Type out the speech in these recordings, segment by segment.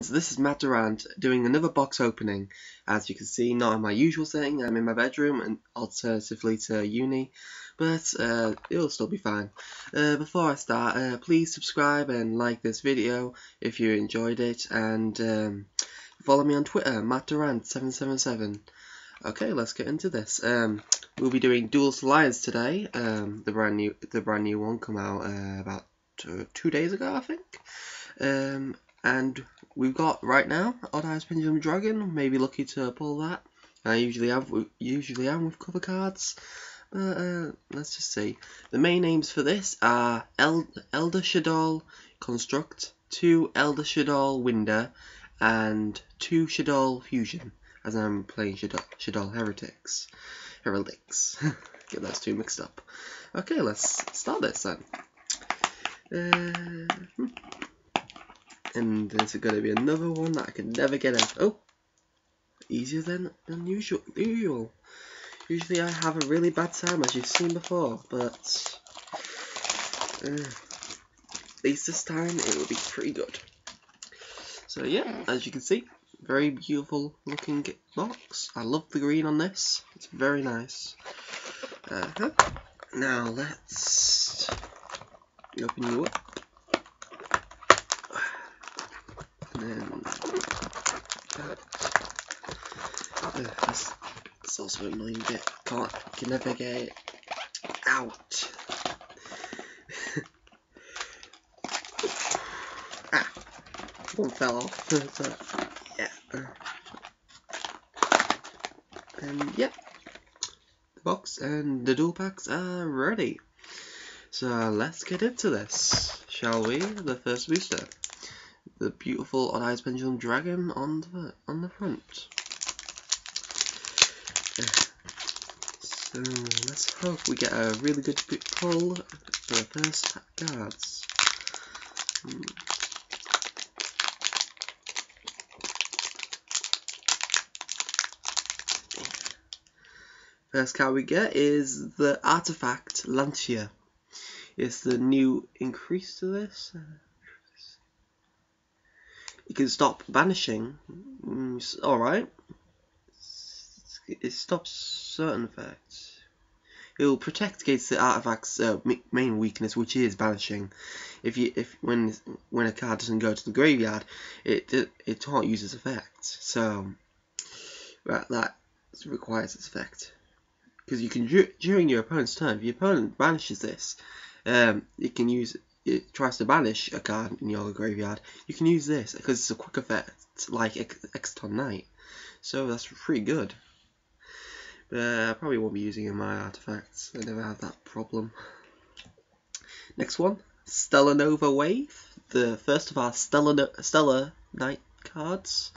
Fans, this is Matt Durant doing another box opening. As you can see, not in my usual setting, I'm in my bedroom and alternatively to uni, but it'll still be fine. Before I start, please subscribe and like this video if you enjoyed it, and follow me on Twitter, Matt Durant777. Okay, let's get into this. We'll be doing Duelist Alliance today. The brand new one come out about 2 days ago, I think. And we've got right now Odd Eyes Pendulum Dragon. Maybe lucky to pull that. I usually am with cover cards, but let's just see. The main names for this are Elder Shaddoll Construct, 2 Elder Shaddoll Winder, and 2 Shaddoll Fusion, as I'm playing Shaddoll Heretics. Get those two mixed up. Okay, let's start this then. And there's going to be another one that I can never get out. Oh, easier than usual. Usually I have a really bad time, as you've seen before, but at least this time it will be pretty good. So yeah, as you can see, very beautiful looking box. I love the green on this. It's very nice. Now let's open you up. And then it's also an annoying bit. Can never get it out. One fell off. So, yeah. And yeah, the box and the dual packs are ready. So let's get into this, shall we? The first booster. The beautiful Odd Eyes Pendulum Dragon on the front. So let's hope we get a really good pull for the first cards. First card we get is the Artifact Lancia. It's the new increase to this. You can stop banishing. Alright. It stops certain effects. It will protect against the artifact's main weakness, which is banishing. When a card doesn't go to the graveyard, it can't use its effect. So that requires its effect. Because you can, during your opponent's turn, if your opponent banishes this, it tries to banish a card in your graveyard, you can use this because it's a quick effect like Stellarknights Knight. So that's pretty good. But I probably won't be using it in my artifacts. I never have that problem. Next one, Stellar Nova Wave, the first of our Stellar Knight cards.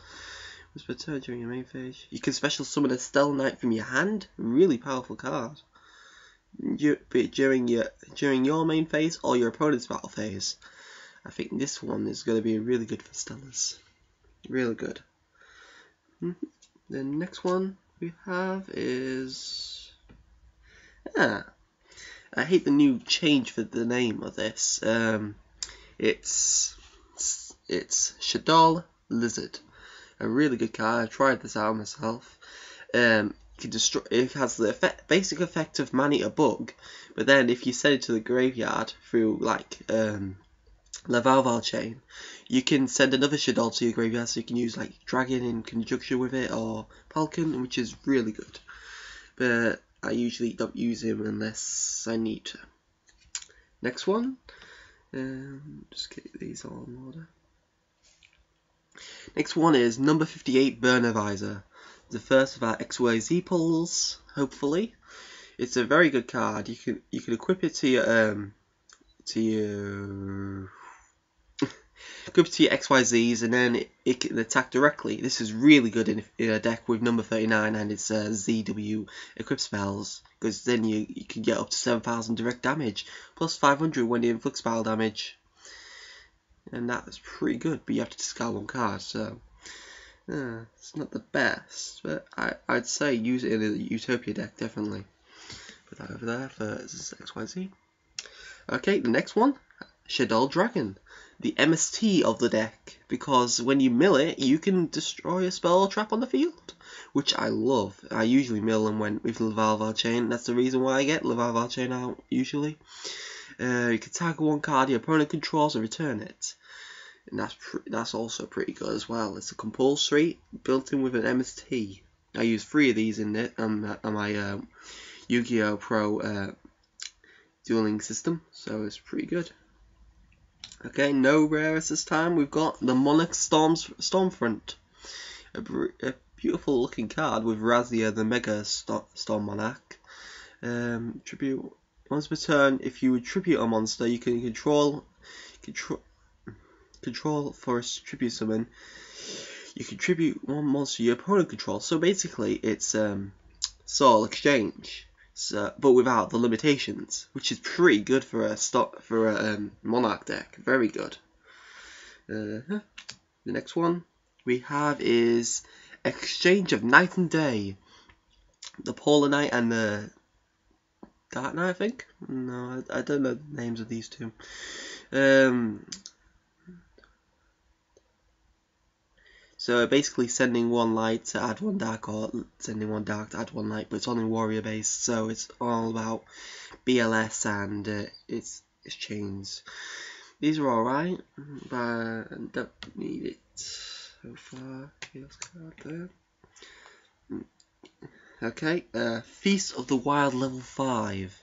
Was per turn during your main phase. You can special summon a Stellar Knight from your hand. Really powerful card. During your main phase or your opponent's battle phase. I think this one is going to be really good for Stellars. Really good. The next one we have is... I hate the new change for the name of this. It's Shaddoll Lizard. A really good card. I tried this out myself. It has the basic effect of Man-Eater Bug, but then if you send it to the graveyard through like Lavalval Chain, you can send another Shaddoll to your graveyard, so you can use like Dragon in conjunction with it or Falcon, which is really good. But I usually don't use him unless I need to. Next one, just get these all in order. Next one is number 58 Burner Visor. The first of our XYZ pulls, hopefully. It's a very good card. You can equip it to your XYZs, and then it can attack directly. This is really good in a deck with number 39 and its ZW equip spells, because then you can get up to 7,000 direct damage plus 500 when you inflict spell damage, and that's pretty good. But you have to discard one card, so. It's not the best, but I'd say use it in a Utopia deck, definitely. Put that over there for XYZ. Okay, the next one, Shaddoll Dragon. the MST of the deck, because when you mill it, you can destroy a spell or trap on the field, which I love. I usually mill them with Lavalval Chain. That's the reason why I get Lavalval Chain out usually. You can tag one card your opponent controls and return it, and that's also pretty good as well. It's a compulsory built in with an MST. I use 3 of these in it on my Yu-Gi-Oh! Pro dueling system, so it's pretty good. Okay, no rares this time. We've got the Monarch Stormfront, a beautiful looking card with Razia, the Mega Storm Monarch. Tribute once per turn. If you would tribute a monster, you can control for a tribute summon. You can tribute one monster your opponent controls. So basically, it's Soul Exchange. But without the limitations, which is pretty good for a Monarch deck. Very good. The next one we have is Exchange of Night and Day. The Polar Knight and the Dark Knight, I think. No, I don't know the names of these two. So basically sending one light to add one dark, or sending one dark to add one light, but it's only warrior based, so it's all about BLS and its chains. These are alright, but I don't need it so far. Chaos card there. Okay, Feast of the Wild level 5.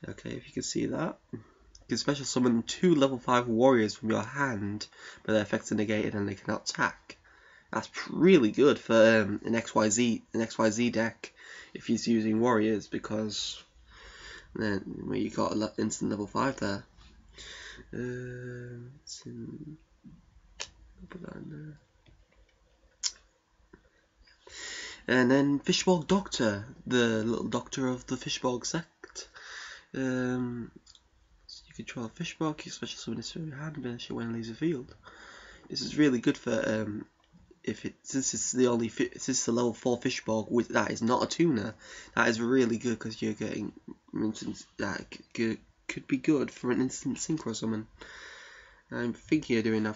Okay, if you can see that. You can special summon 2 level 5 warriors from your hand, but their effects are negated and they cannot attack. That's really good for an XYZ deck if he's using warriors, because then you got instant level 5 there. Put that in there. And then Fishbog Doctor, the little doctor of the Fishbog sect. You control Fishbog, you special summon this from your hand, banish it when it leaves the field. This is really good for since it's the level 4 Fishbog that is not a tuner. That is really good because you're getting that could be good for an instant synchro summon. I'm thinking of doing that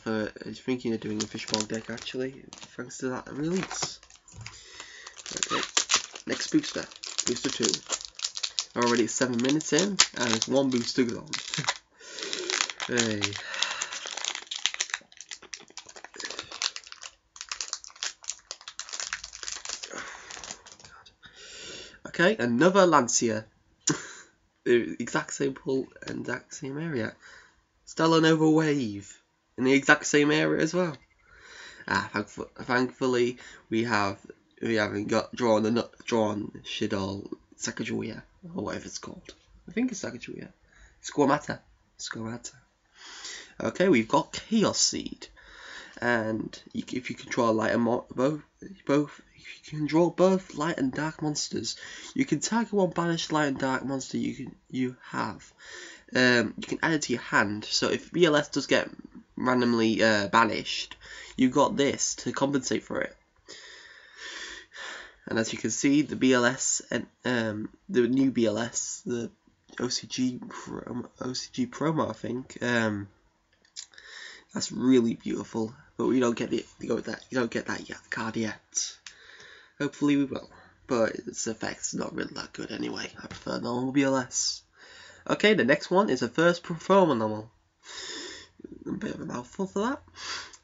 thinking of doing a Fishbog deck actually, thanks to that release. Okay, next booster 2. Already 7 minutes in, and it's 1 booster gone. Hey. Okay, another Lancia. The exact same pull and exact same area. Stellar Nova Wave in the exact same area as well. Thankfully we haven't got drawn Shaddoll Sacagawea, or whatever it's called. I think it's Sacagawea. Squamata. Okay, we've got Chaos Seed, and if you control light and you can draw both light and dark monsters. You can tag one banished light and dark monster you have. You can add it to your hand. So if BLS does get randomly banished, you've got this to compensate for it. And as you can see, the BLS and the new BLS, the OCG promo, I think. That's really beautiful, but we don't get that card yet. Hopefully we will, but its effect's not really that good anyway. I prefer normal BLS. Okay, the next one is a first performer normal. A bit of a mouthful for that.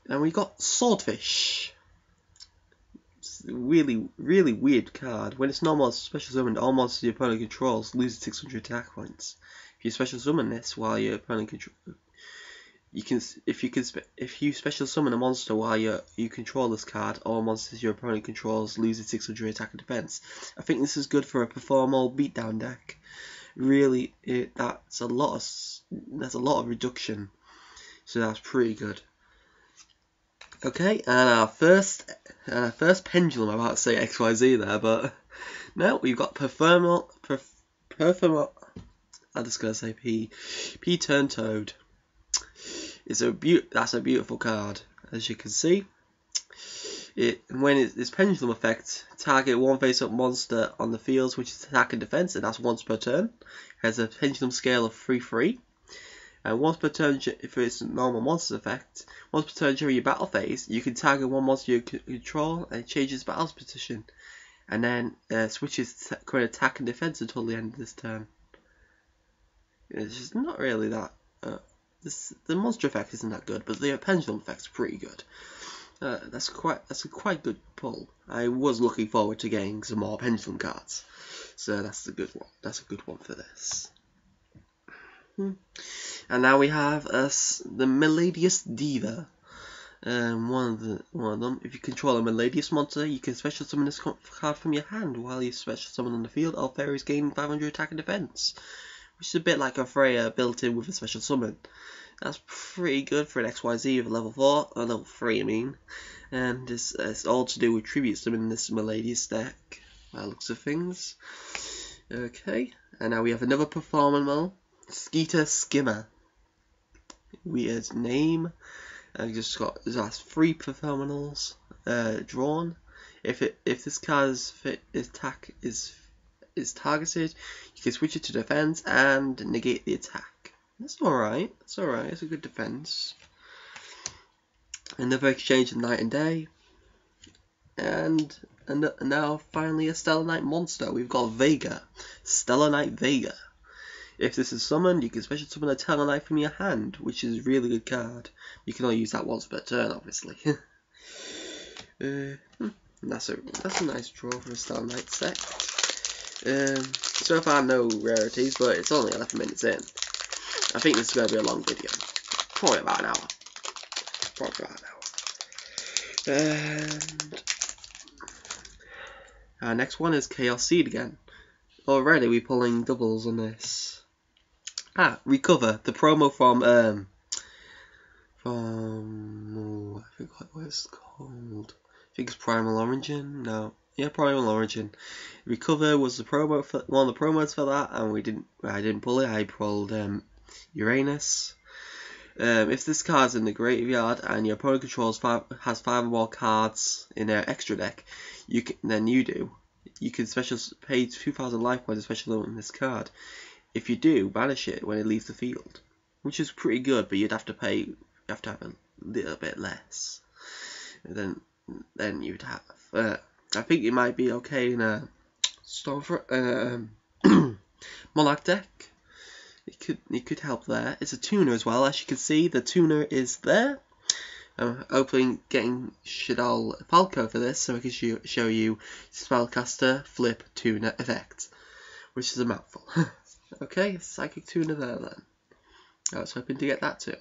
And we got Swordfish. It's a really weird card. When it's normal special summoned, all monsters your opponent controls lose 600 attack points. If you special summon this while your opponent controls, if you special summon a monster while you control this card, all monsters your opponent controls lose 600 attack and defense. I think this is good for a performal beatdown deck. Really, that's a lot of reduction, so that's pretty good. Okay, and our first pendulum. I'm about to say XYZ there, but no, we've got performal. I'm just gonna say P Turn Toad. That's a beautiful card, as you can see. When its pendulum effect, target one face-up monster on the field, which is attack and defense, and that's once per turn. It has a pendulum scale of 3/3. And once per turn, if it's a normal monster effect, once per turn during your battle phase, you can target one monster you control and it changes battle's position. And then switches current attack and defense until the end of this turn. It's just not really that. The monster effect isn't that good, but the pendulum effect's pretty good. That's a quite good pull. I was looking forward to getting some more pendulum cards, so that's a good one. That's a good one for this. And now we have the Melodious Diva. One of them. If you control a Melodious monster, you can special summon this card from your hand while you special summon on the field. All fairies gain 500 attack and defense, which is a bit like a Freya built in with a special summon. That's pretty good for an XYZ of level 4, or level 3 I mean. And it's all to do with tribute summon in this Melodious deck, by the looks of things. Okay, and now we have another performance, Skeeter Skimmer. Weird name. And just got just 3 performals drawn. If this card's attack is targeted, you can switch it to defense and negate the attack. That's alright. That's alright. It's a good defense. Another exchange of Night and Day. And now finally a Stellarknight monster. We've got Vega. Stellarknight Vega. If this is summoned, you can special summon a Stellarknight from your hand, which is a really good card. You can only use that once per turn, obviously. That's a nice draw for a Stellarknight set. So far no rarities, but it's only 11 minutes in. I think this is going to be a long video. Probably about an hour. And our next one is Chaos Seed again. Already we're pulling doubles on this. Recover, the promo from I forgot what it's called. I think it's Primal Origin. No, yeah, Primal Origin. Recover was the promo for one of the promos for that, and I didn't pull it. I pulled Uranus. If this card's in the graveyard and your opponent has 5 or more cards in their extra deck, you can special pay 2,000 life points to special summon this card. If you do, banish it when it leaves the field, which is pretty good, but you'd have to have a little bit less than you'd have. I think it might be okay in a Monarch deck. It could help there. It's a tuner as well. As you can see, the tuner is there. I'm hoping getting Shaddoll Falco for this, so I can show you Spellcaster Flip Tuner effect, which is a mouthful. Okay, Psychic Tuner there then. I was hoping to get that too.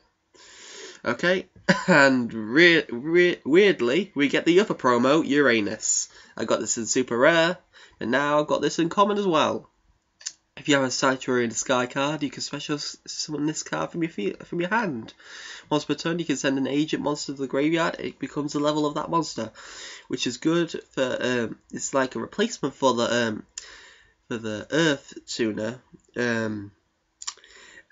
Okay, and weirdly, we get the other promo, Uranus. I got this in super rare, and now I've got this in common as well. If you have a Sanctuary in the Sky card, you can special summon this card from your hand. Once per turn, you can send an agent monster to the graveyard. It becomes the level of that monster, which is good for. It's like a replacement for the Earth Tuner,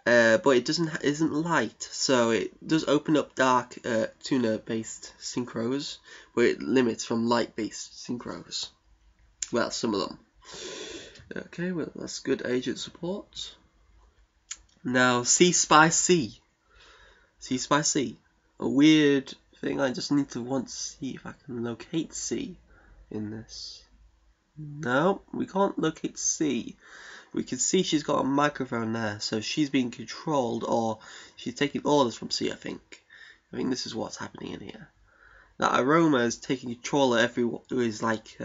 but it isn't light, so it does open up dark tuner based synchros, but it limits from light based synchros. Well, some of them. Okay, well that's good agent support. Now C Spy C. A weird thing. I just need to see if I can locate C in this. No, we can't locate C. We can see she's got a microphone there, so she's being controlled, or she's taking orders from C, I think. This is what's happening in here. That Aroma is taking control of everyone who is like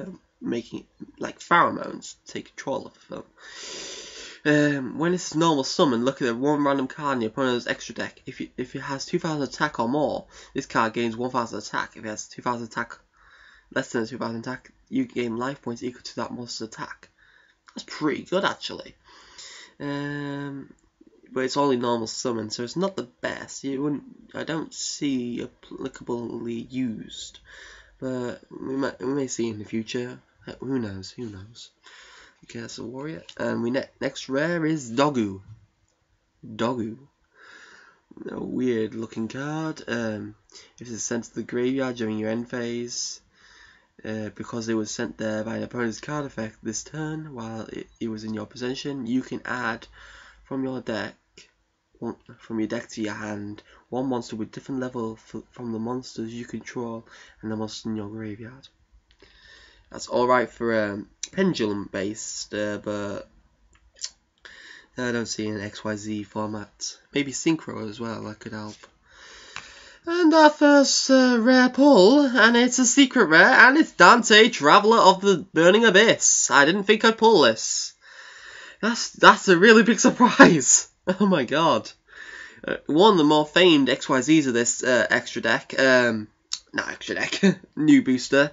making like pheromones to take control of them. When it's normal summon, look at the one random card in your opponent's extra deck. If it has 2,000 attack or more, this card gains 1,000 attack. If it has 2,000 attack, less than 2,000 attack, you gain life points equal to that monster's attack. That's pretty good actually. But it's only normal summon, so it's not the best. I don't see applicably used, but we may see in the future. Who knows? Okay, that's a warrior, and next rare is Dogu. A weird looking card. If it's sent to the graveyard during your end phase, because it was sent there by an opponent's card effect this turn while it was in your possession, you can add from your deck from your deck to your hand. One monster with different level from the monsters you control and the monsters in your graveyard. That's alright for pendulum based, but I don't see an XYZ format. Maybe synchro as well, that could help. And our first rare pull, and it's a secret rare, and it's Dante, Traveller of the Burning Abyss. I didn't think I'd pull this. That's a really big surprise. Oh my god. One of the more famed XYZs of this extra deck, not extra deck, new booster.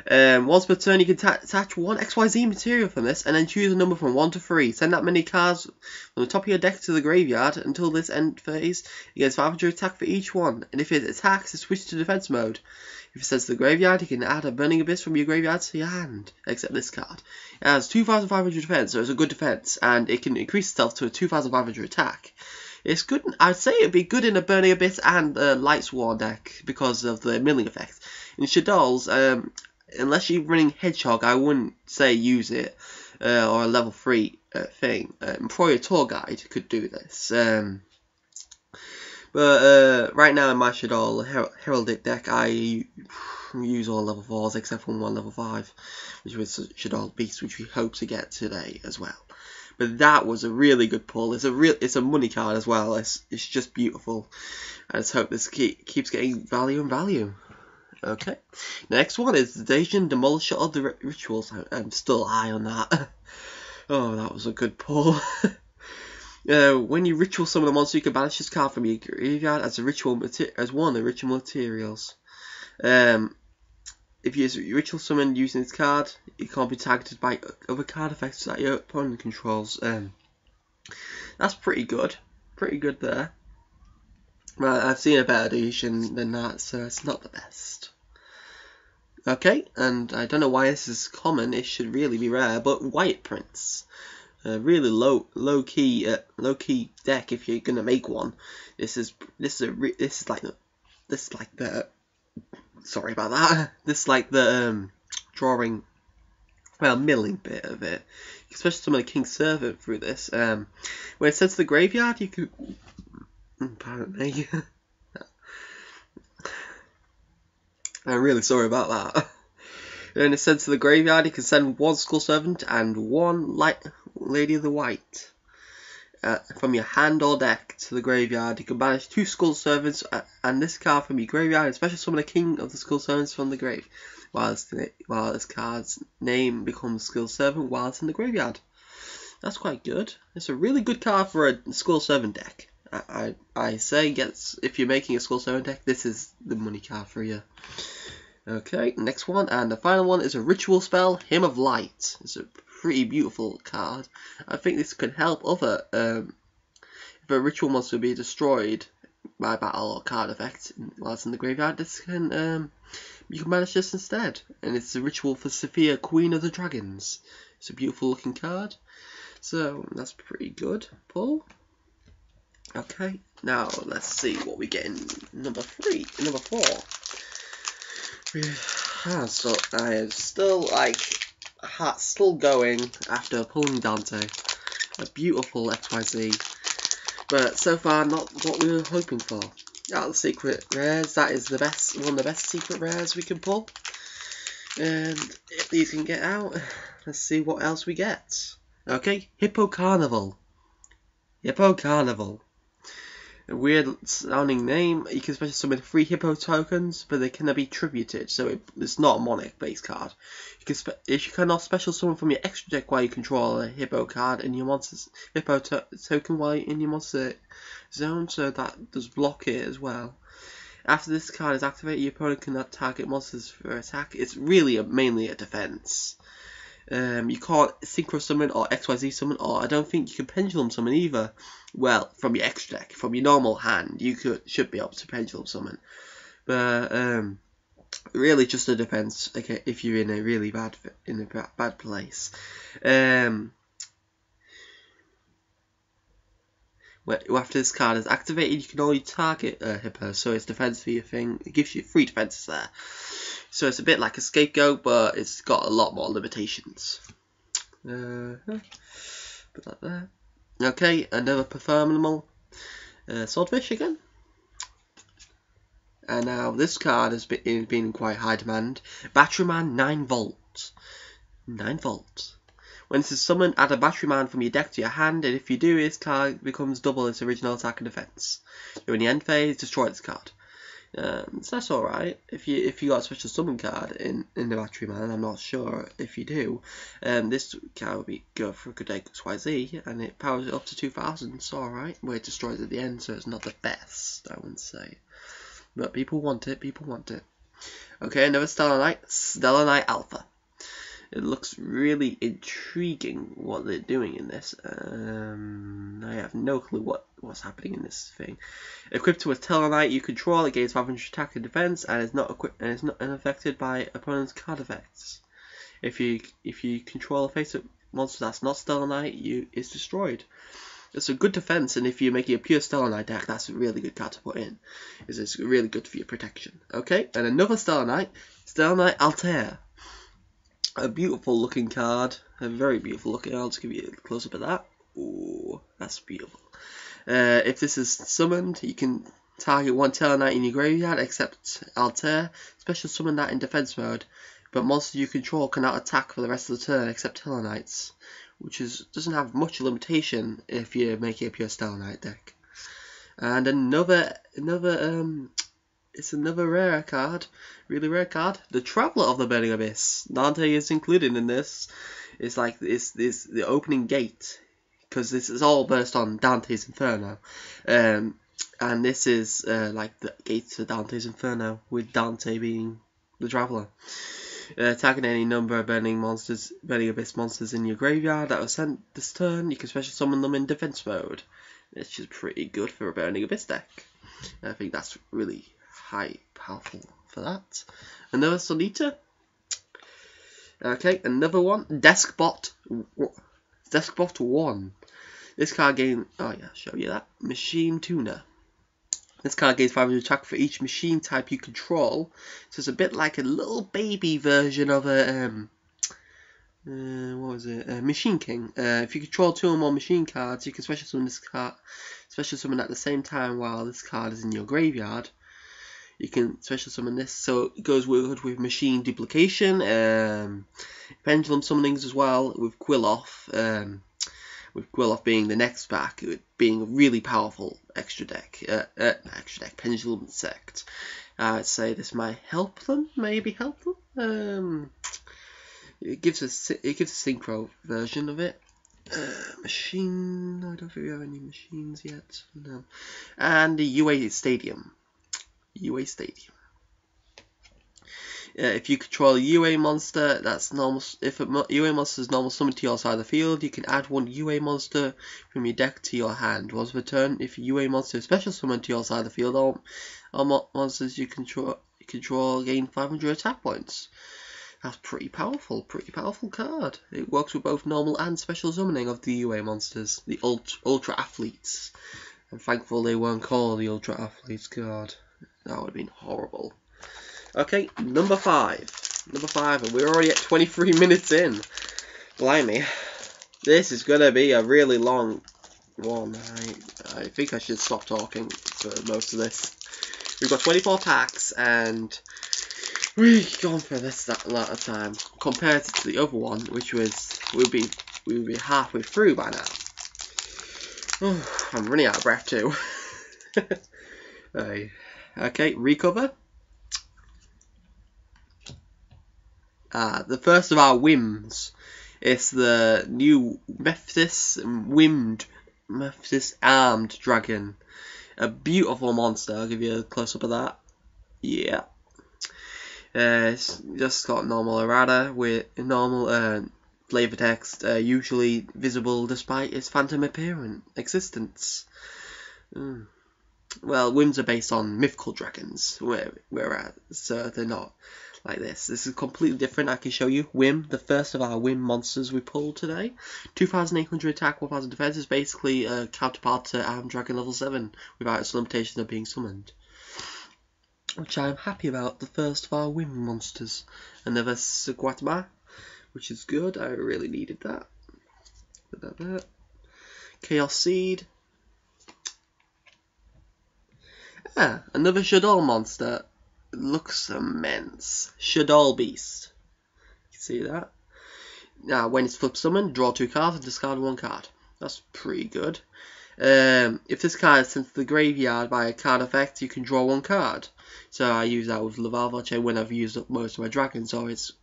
Once per turn you can attach one XYZ material from this and then choose a number from 1 to 3. Send that many cards from the top of your deck to the graveyard until this end phase. You get 500 attack for each one, and if it attacks, it switches to defense mode. If it sends to the graveyard, you can add a Burning Abyss from your graveyard to your hand, except this card. It has 2,500 defense, so it's a good defense, and it can increase itself to a 2,500 attack. It's good. I'd say it'd be good in a Burning Abyss and Lights War deck because of the milling effect. In Shaddolls, unless you're running Hedgehog, I wouldn't say use it, or a level 3 thing. Employer Tour Guide could do this. But right now in my Shaddoll Heraldic deck, I use all level 4s except for one level 5, which was Shaddoll Beast, which we hope to get today as well. But that was a really good pull. It's a money card as well. It's just beautiful. I just hope this keeps getting value and value. Okay. Next one is the Dacian Demolisher of the Rituals. I'm still high on that. Oh, that was a good pull. When you ritual summon a monster, you can banish this card from your graveyard as one of the ritual materials. If you ritual summon using this card, it can't be targeted by other card effects that your opponent controls. That's pretty good. Pretty good there. Well, I've seen a better edition than that, so it's not the best. Okay, and I don't know why this is common. It should really be rare, but White Prince. Really low key deck if you're gonna make one. This is like the sorry about that. This is like the drawing, well, milling bit of it. You can especially summon a King's Servant through this. When it sends to the graveyard, you can. Pardon me. I'm really sorry about that. When it's sent to the graveyard, you can send one Skull Servant and one Lady of the White from your hand or deck to the graveyard. You can banish 2 Skull Servants and this card from your graveyard, and special summon a King of the Skull Servants from the grave, while this card's name becomes Skull Servant while it's in the graveyard. That's quite good. It's a really good card for a Skull Servant deck. I say if you're making a Skull Servant deck, this is the money card for you. Okay, next one, and the final one is a ritual spell, Hymn of Light. It's a pretty beautiful card. I think this can help other, if a ritual monster be destroyed by battle or card effect while it's in the graveyard, this can, you can manage this instead. And it's a ritual for Sophia, Queen of the Dragons. It's a beautiful looking card. So, that's pretty good pull. Okay, now let's see what we get in number 4. So I am still still going after pulling Dante. A beautiful XYZ, but so far not what we were hoping for. Out of the secret rares, that is one of the best secret rares we can pull. And if these can get out, let's see what else we get. Okay, Hippo Carnival. Hippo Carnival. A weird sounding name. You can special summon 3 Hippo tokens, but they cannot be tributed, so it's not a Monarch based card. If you cannot special summon from your extra deck while you control a Hippo card in your monster's Hippo token while in your monster zone, so that does block it as well. After this card is activated, your opponent cannot target monsters for attack. It's really mainly a defense. You can't synchro summon or XYZ summon, or I don't think you can pendulum summon either. Well, from your extra deck, from your normal hand, you should be able to pendulum summon. But really just a defense. Okay, if you're in a really bad place. After this card is activated, you can only target a Hippo, so it's defense for your thing. It gives you 3 defenses there. So it's a bit like a scapegoat, but it's got a lot more limitations. Put that there. Okay, another Perform animal. Swordfish again. And now this card has been in quite high demand. Batteryman 9 volt. 9 volt. When this is summoned, add a Batteryman from your deck to your hand, and if you do, this card becomes double its original attack and defense. During the end phase, destroy this card. So that's alright. If you got a special summon card in the Batteryman, I'm not sure if you do. This card would be good for a good deck XYZ, and it powers it up to 2000. It's alright. Where it destroys at the end, so it's not the best, I wouldn't say. But people want it. People want it. Okay, another Stellarknight Alpha. It looks really intriguing what they're doing in this. I have no clue what's happening in this thing. Equipped to a Stellarknight you control, it gains 500 attack and defense, and is not unaffected by opponent's card effects. If you control a face-up monster that's not Stellarknight, it's destroyed. It's a good defense, and if you're making a pure Stellarknight deck, that's a really good card to put in. It's really good for your protection. Okay, and another Stellarknight Altair. A beautiful looking card, a very beautiful looking. I'll just give you a close up of that. Ooh, that's beautiful. If this is summoned, you can target one Stellarknight in your graveyard, except Altair. Special summon that in defense mode, but monsters you control cannot attack for the rest of the turn except Stellarknights, which doesn't have much limitation if you're making a pure Stellarknight deck. And it's another rare card, really rare card. The Traveler of the Burning Abyss. Dante is included in this. It's like this the opening gate, because this is all based on Dante's Inferno, and this is like the gate to Dante's Inferno, with Dante being the Traveler. Attacking any number of Burning Abyss monsters in your graveyard that were sent this turn, you can special summon them in defense mode. It's just pretty good for a Burning Abyss deck. I think that's really powerful for that. Another Sonita. Okay, another one. Deskbot 1. This card gains, show you that. Machine Tuner. This card gains 500 attack for each machine type you control. So it's a bit like a little baby version of a Machine King. If you control 2 or more machine cards, you can special summon this card. Special summon at the same time while this card is in your graveyard. You can special summon this, so it goes good with machine duplication, pendulum summonings as well, with Quilloff. With Quilloff being the next back, being a really powerful extra deck, pendulum sect. I'd say this might help them, maybe help them. It gives a synchro version of it. Machine. I don't think we have any machines yet. No. And the UA Stadium. If you control a UA monster, that's normal. If a UA monster is normal summoned to your side of the field, you can add one UA monster from your deck to your hand. Once per turn, if a UA monster is special summoned to your side of the field, all monsters you control gain 500 attack points. That's pretty powerful card. It works with both normal and special summoning of the UA monsters, the Ultra Athletes. I'm thankful they weren't called the Ultra Athletes card. That would have been horrible. Okay, number 5. And we're already at 23 minutes in. Blimey. This is going to be a really long one. I think I should stop talking for most of this. We've got 24 packs, and we've gone for that lot of time. Compared to the other one, which was, we would be halfway through by now. Oh, I'm running out of breath too. Okay, recover. The first of our whims is the new Mephis Armed Dragon. A beautiful monster. I'll give you a close up of that. Yeah. It's just got normal errata with normal flavor text, usually visible despite its phantom existence. Well, whims are based on mythical dragons, whereas they're not like this. This is completely different. I can show you. Whim, the first of our whim monsters we pulled today. 2,800 attack, 1,000 defense is basically a counterpart to Armed Dragon level 7 without its limitations of being summoned, which I'm happy about. The first of our whim monsters. Another Seguatma, which is good. I really needed that. Chaos Seed. Another Shaddoll monster. It looks immense. Shaddoll Beast. You see that? Now, when it's flip summoned, draw 2 cards and discard 1 card. That's pretty good. If this card is sent to the graveyard by a card effect, you can draw 1 card. So I use that with Lavalva when I've used up most of my dragons, or it's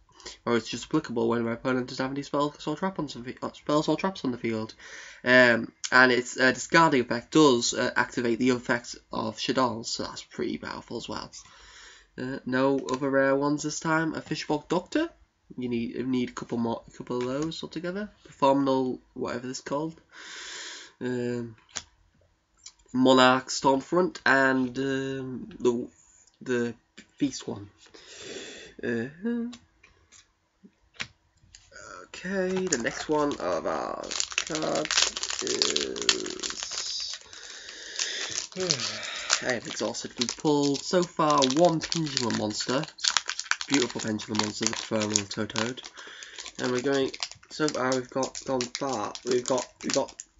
just applicable when my opponent doesn't have any spells or traps on the field. And its discarding effect does activate the effects of Shaddolls, so that's pretty powerful as well. No other rare ones this time. A Fishbowl Doctor. You need a couple of those altogether. Phenomenal, whatever this is called. Monarch Stormfront and the Feast one. Okay, the next one of our cards is. I have exhausted. We've pulled so far 1 Pendulum Monster. Beautiful Pendulum Monster, the Phenomenal Toad. And we're going. So far, we've gone far. We've got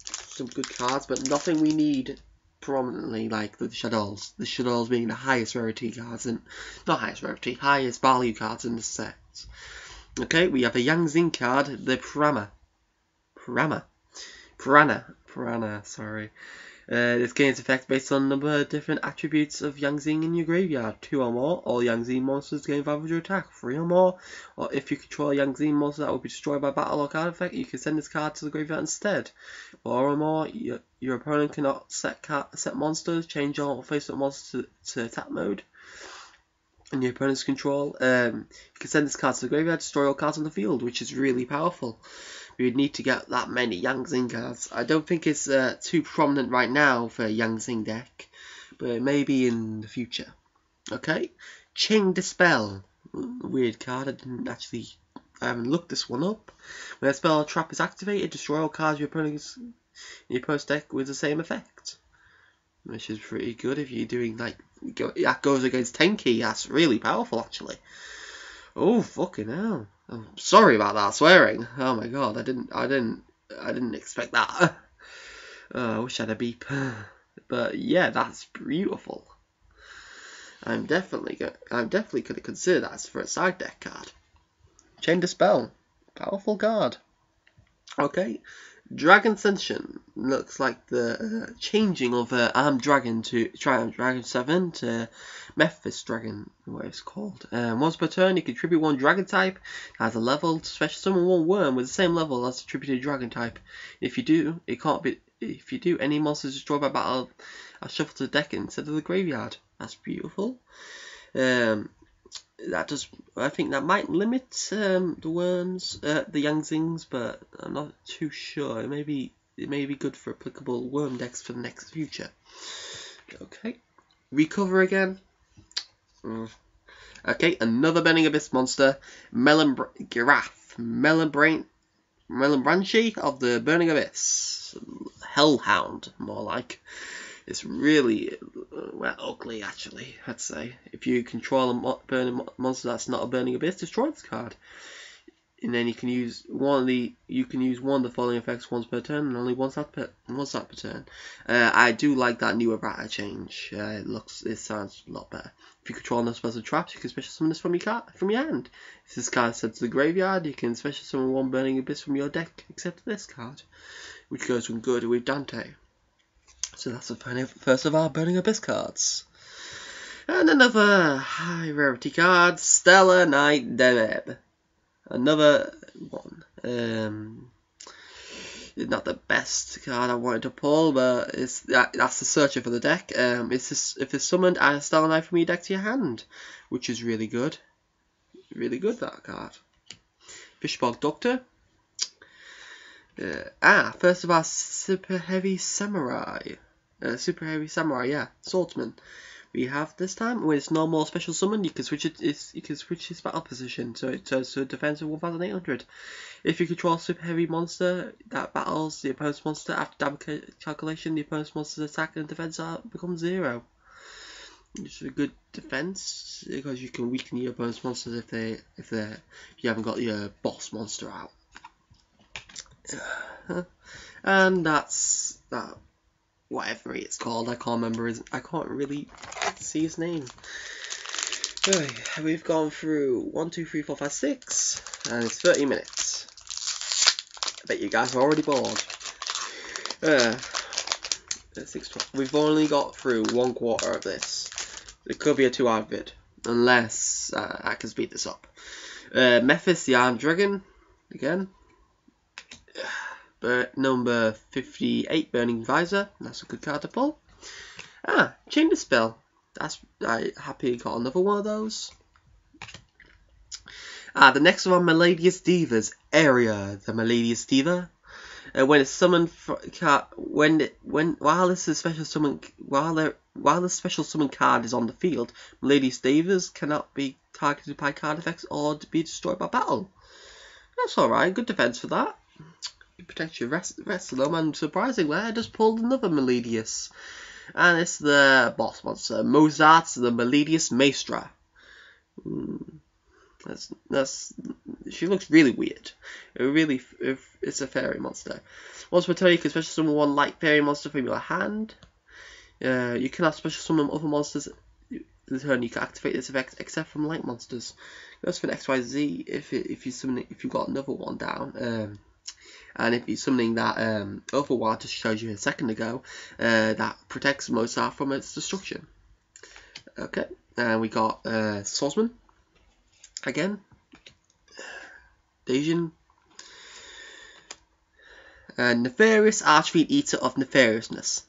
some good cards, but nothing we need prominently like the Shaddolls. The Shaddolls being the highest rarity cards, and not highest rarity, highest value cards in the set. Okay, we have a Yang Zing card, the Piranha, sorry. This gains effect based on a number of different attributes of Yang Zing in your graveyard. 2 or more, all Yang Zing monsters gain advantage your attack. 3 or more, or if you control a Yang Zing monster that will be destroyed by battle or card effect, you can send this card to the graveyard instead. 4 or more, your opponent cannot set monsters, change all face-up monsters to attack mode. And your opponent's control, you can send this card to the graveyard, destroy all cards on the field, which is really powerful. We would need to get that many Yang Zing cards. I don't think it's too prominent right now for a Yang Zing deck, but maybe in the future. Okay, Chain Dispel, weird card. I haven't looked this one up. When a spell or trap is activated, destroy all cards in your opponent's deck with the same effect. Which is pretty good if you're doing that goes against Tenki. That's really powerful actually. Oh fucking hell! I'm sorry about that swearing. Oh my god, I didn't expect that. I wish I had a beep. But yeah, that's beautiful. I'm definitely gonna consider that for a side deck card. Chain Dispel, powerful card. Okay. Dragon Ascension looks like the changing of Armed Dragon to Triumph Dragon 7 to Memphis Dragon, what it's called. Once per turn, you contribute 1 Dragon type, has a level to special summon 1 Worm with the same level as the attributed Dragon type. If you do, any monsters destroyed by battle are shuffled to the deck instead of the graveyard. That's beautiful. I think that might limit the worms, the Yang Zings, but I'm not too sure. It may be good for applicable worm decks for the next future. Okay, recover again. Okay, another Burning Abyss monster, Melon Branchi of the Burning Abyss, Hellhound, more like. It's really ugly, actually, I'd say. If you control a burning monster that's not a Burning Abyss, destroy this card. And then you can use one of the following effects once per turn, and only once that per turn. I do like that new errata change. It sounds a lot better. If you control no spells or traps, you can special summon this from your hand. If this card is sent to the graveyard, you can special summon 1 Burning Abyss from your deck, except this card, which goes from good with Dante. So that's the first of our Burning Abyss cards. And another high rarity card, Stellarknights Deneb. Another one. Not the best card I wanted to pull, but that's the searcher for the deck. If it's summoned, add a Stellarknight from your deck to your hand, which is really good. Really good, that card. Fishbowl Doctor. First of our Super Heavy Samurai, yeah, Swordsman. We have this time when it's normal special summon, you can switch its battle position, so it turns to a defense of 1,800. If you control a super heavy monster that battles the opponent's monster after damage calculation, the opponent's monster's attack and defense become 0. It's a good defense because you can weaken your opponent's monsters if you haven't got your boss monster out. And that's that. whatever it's called. I can't remember I can't really see his name. Anyway, we've gone through 1, 2, 3, 4, 5, 6, and it's 30 minutes. I bet you guys are already bored. 6, 12. We've only got through 1/4 of this. It could be a 2-hour vid, unless I can speed this up. Mephis the Armed Dragon, again. Number 58, Burning Visor. That's a good card to pull. Chain Dispel. I'm happy I got another one of those. The next one, Melodious Divas. Area, the Melodious Diva. When it's summoned, while the special summon card is on the field, Melodious Divas cannot be targeted by card effects or to be destroyed by battle. That's alright, good defense for that. You protect your rest of them, and surprisingly, I just pulled another Melodious. And it's the boss monster, Mozart's the Melodious Maestra. She looks really weird. It's a fairy monster. Once per turn, you can special summon one light fairy monster from your hand. You cannot special summon other monsters. The turn you can activate this effect except from light monsters. Goes for an XYZ if you got another one down. And if you're summoning that other one I just showed you a second ago, that protects Mozart from its destruction. Okay, and we got Swordsman again, Dajin, and Nefarious Archfiend Eater of Nefariousness.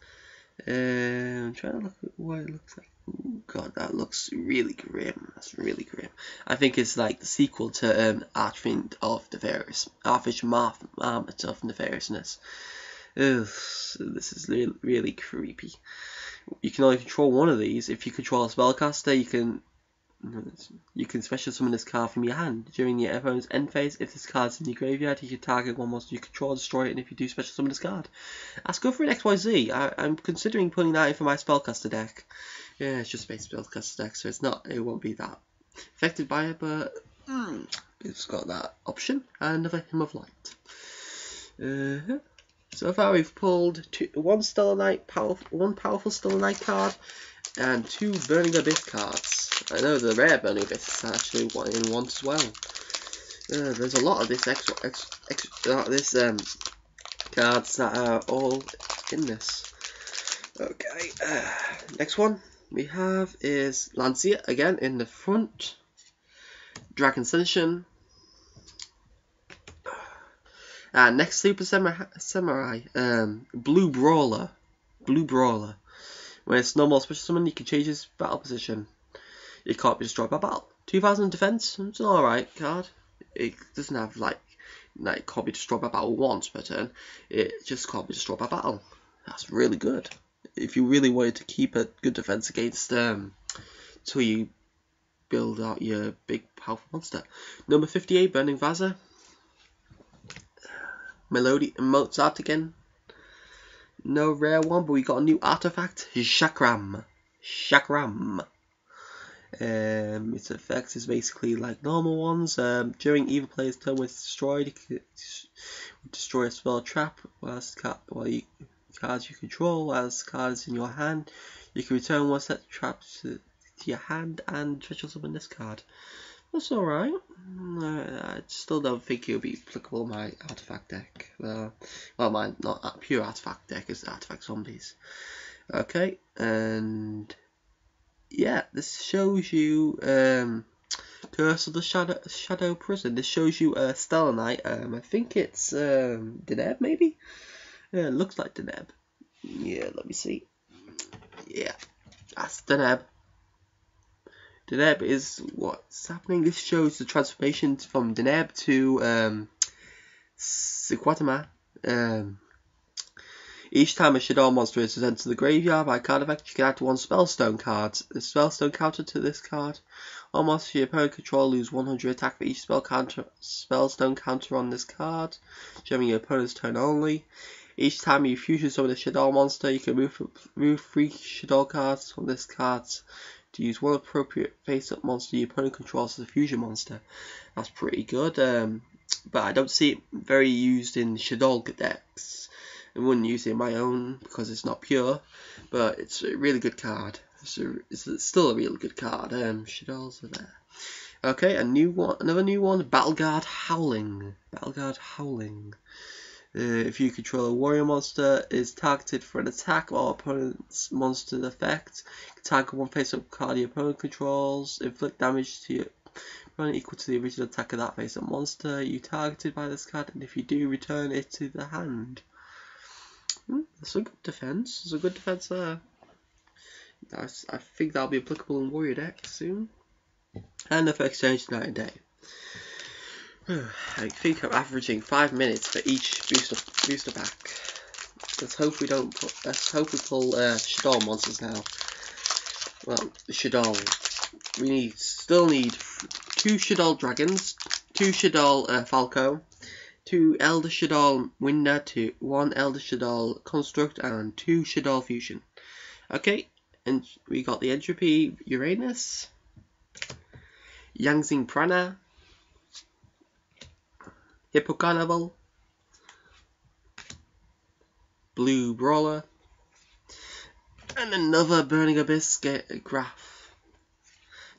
I'm trying to look at what it looks like. Ooh, God, that looks really grim. That's really grim. I think it's like the sequel to Archfiend of Nefarious, Archfiend Marmot of Nefariousness. This is really creepy. You can only control one of these. If you control a spellcaster, you can special summon this card from your hand. During your opponent's end phase, if this card is in your graveyard, you can target one monster you control, destroy it, and if you do special summon this card. Let's go for an XYZ. I'm considering putting that in for my spellcaster deck. Yeah, it's just a base spellcaster deck, so it won't be that affected by it, but it's got that option. And another Hymn of Light. So far we've pulled one powerful Stellarknight card and 2 Burning Abyss cards. I know the rare Burning Abyss is actually in one as well. There's a lot of this cards that are all in this. Okay, next one we have is Lancia again in the front. Dragon Ascension. Next Super Samurai, Blue Brawler. When it's normal special summon, you can change his battle position. It can't be destroyed by battle. 2000 defense, it's an alright card. It doesn't have like can't be destroyed by battle once per turn. It just can't be destroyed by battle. That's really good. If you really wanted to keep a good defense against till you build out your big powerful monster. Number 58, Burning Visor. Melody and Mozart again. No rare one, but we got a new artifact, Chakram. Its effect is basically like normal ones. During either player's turn when it's destroyed, you can destroy a spell trap cards you control as cards in your hand. You can return one set of traps to your hand and special summon this card. That's alright. I still don't think it will be applicable in my artifact deck. Well, my not pure artifact deck is artifact zombies. Okay, and yeah, this shows you Curse of the Shadow Prison. This shows you a Stellarknight. I think it's Deneb maybe. Yeah, it looks like Deneb. Yeah, let me see. Yeah, that's Deneb. Deneb is what's happening. This shows the transformation from Deneb to Sequatama. Each time a Shaddoll monster is sent to the graveyard by card effect, you can add 1 Spellstone card. The Spellstone counter to this card. All monsters your opponent control lose 100 attack for each Spellstone counter on this card, during your opponent's turn only. Each time you fusion summon a Shaddoll monster, you can remove 3 Shaddoll cards from this card to use 1 appropriate face-up monster your opponent controls as a fusion monster. That's pretty good, but I don't see it very used in Shaddoll decks. I wouldn't use it in my own because it's not pure, but it's a really good card. It's still a really good card. Shaddolls are there. Okay, another new one. Battleguard Howling. Battleguard Howling. If you control a warrior monster, is targeted for an attack or opponent's monster effect. Target one face-up card your opponent controls. Inflict damage to your opponent equal to the original attack of that face-up monster you targeted by this card, and if you do, return it to the hand. That's a good defense. There's a good defense there. I think that'll be applicable in warrior decks soon. And the first exchange tonight a day. I think I'm averaging 5 minutes for each booster pack. Let's hope we pull Shaddoll monsters now. Well, Shaddoll. We still need 2 Shaddoll dragons, 2 Shaddoll Falco, 2 Elder Shaddoll Winder, 1 Elder Shaddoll Construct, and 2 Shaddoll Fusion. Okay, and we got the Entropy Uranus, Yang Zing Prana, Hippo Carnival, Blue Brawler, and another Burning Abyss Graph.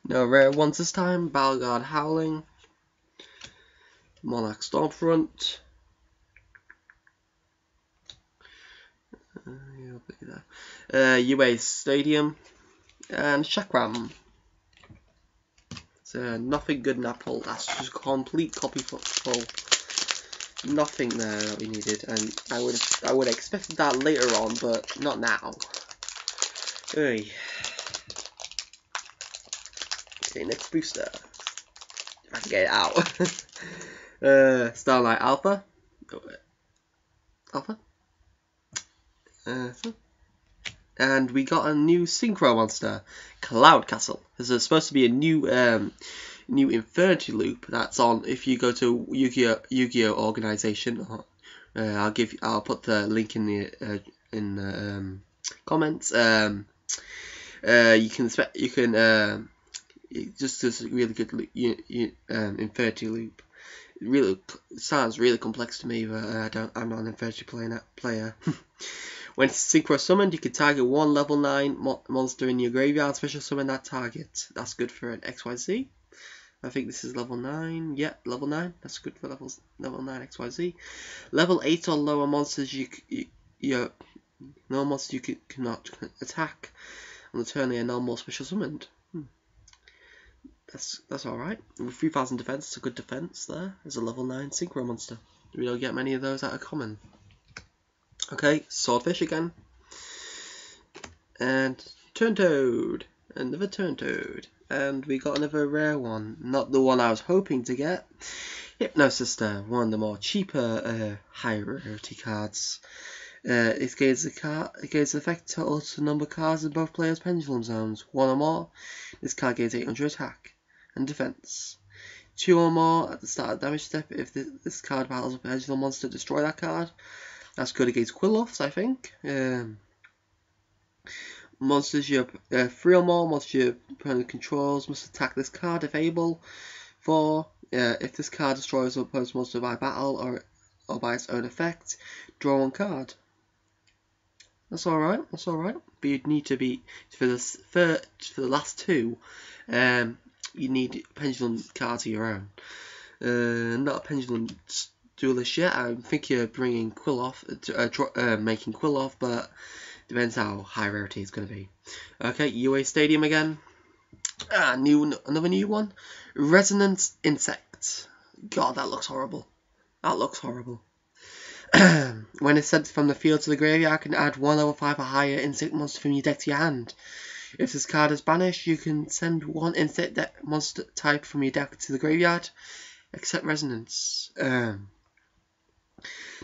No rare ones this time. Battleguard Howling, Monarch Stormfront, UA Stadium, and Chakram. So nothing good in that pull. That's just complete copy full. Nothing there that we needed, and I would have expected that later on, but not now. Hey. Okay, next booster. If I can get it out. Stellarknight Alpha. And we got a new synchro monster, Cloud Castle. There's supposed to be a new Infinity Loop that's on. If you go to Yugioh organization, I'll put the link in the comments. You can just a really good Infinity Loop. It really sounds really complex to me, but I'm not an Infinity player. When synchro summoned, you can target 1 level 9 monster in your graveyard, special summon that target. That's good for an XYZ. I think this is level 9. Yeah, level 9. That's good for level 9 XYZ. Level 8 or lower monsters no monsters you cannot attack on the turn they are no more special summoned. That's alright. With 3000 defense, it's a good defense there. There's a level 9 synchro monster. We don't get many of those that are common. Okay, Swordfish again. And Turntoad. Another Turntoad. And we got another rare one. Not the one I was hoping to get. Hypnosister, one of the more cheaper high rarity cards. It gains the effect to alter number cards in both players' pendulum zones. 1 or more. This card gains 800 attack and defense. 2 or more at the start of the damage step. If this card battles a pendulum monster, destroy that card. That's good against Quill-Offs, I think. Monsters 3 or more monsters your opponent controls must attack this card if able. 4. If this card destroys an opponent's monster by battle or by its own effect, draw 1 card. That's alright. But you'd need to be for the last 2. You need pendulum cards of your own. Not a pendulum duelist yet. I think you're bringing Quill-Off, making Quill-Off, but depends how high rarity it's going to be. Okay, UA Stadium again. Another new one. Resonance Insect. God, that looks horrible. When it's sent from the field to the graveyard, you can add 1 level 5 or higher insect monster from your deck to your hand. If this card is banished, you can send 1 insect monster type from your deck to the graveyard, except Resonance.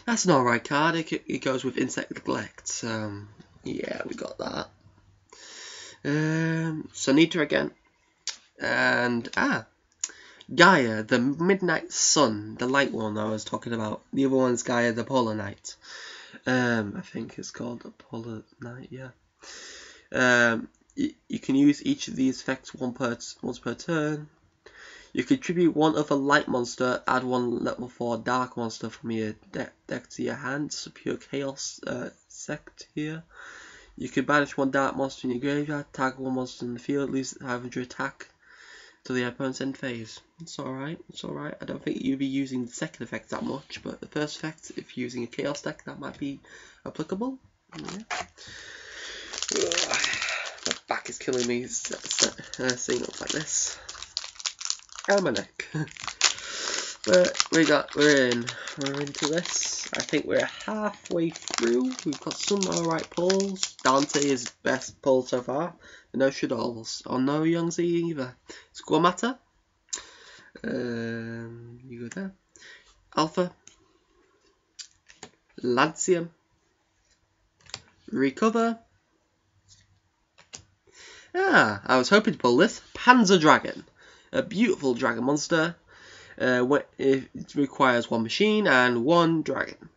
That's an alright card. It goes with Insect Neglect, so yeah, we got that. Sonita again. And Gaia, the Midnight Sun, the light one I was talking about. The other one's Gaia, the Polar Knight. I think it's called the Polar Knight, yeah. You can use each of these effects once per turn. You contribute one other light monster, add one level 4 dark monster from your deck to your hand. It's a pure chaos sect here. You can banish one dark monster in your graveyard, tag one monster in the field, lose 500 attack to the opponent's end phase. It's alright, it's alright. I don't think you'll be using the second effect that much, but the first effect, if you're using a chaos deck, that might be applicable. Yeah. My back is killing me seeing it like this. And my neck. But we're into this. I think we're halfway through. We've got some alright pulls. Dante is best pull so far. No Shaddolls. Or no Yang Zing either. Squamata. You go there. Alpha. Lancium. Recover. I was hoping to pull this. Panzer Dragon. A beautiful dragon monster. It requires one machine and one dragon.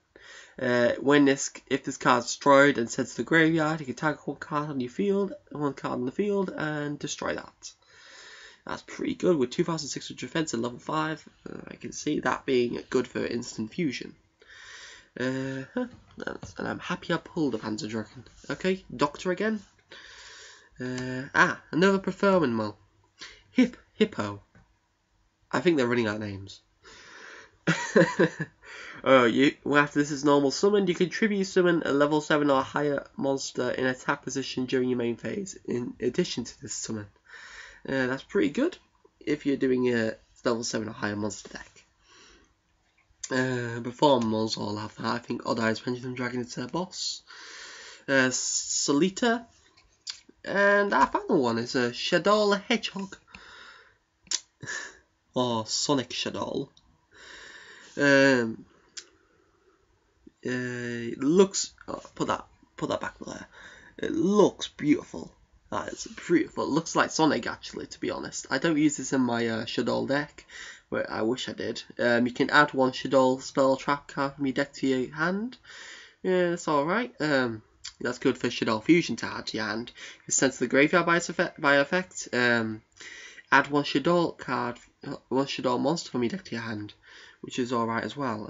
If this card is destroyed and sent to the graveyard, you can tag one card on your field, and destroy that. That's pretty good with 2,600 defense at level 5. I can see that being good for instant fusion. And I'm happy I pulled a Panzer Dragon. Okay, Doctor again. Another Preferment Mill. Hippo. I think they're running out of names. After this is normal summoned, you contribute summon a level 7 or higher monster in attack position during your main phase, in addition to this summon. That's pretty good if you're doing a level 7 or higher monster deck. Before Mulls all have that, I think Odd Eyes Pendulum Dragon is their boss. Solita. And our final one is a Shaddoll Hedgehog. Or Sonic Shaddoll. It looks. Put that back there. It looks beautiful. That is beautiful. It looks like Sonic, actually, to be honest. I don't use this in my Shaddoll deck, but I wish I did. You can add one Shaddoll spell trap card from your deck to your hand. Yeah, that's alright. That's good for Shaddoll Fusion to add to your hand. It's sent to the graveyard by effect. Add one Shaddoll card, one Shaddoll monster from your deck to your hand, which is alright as well.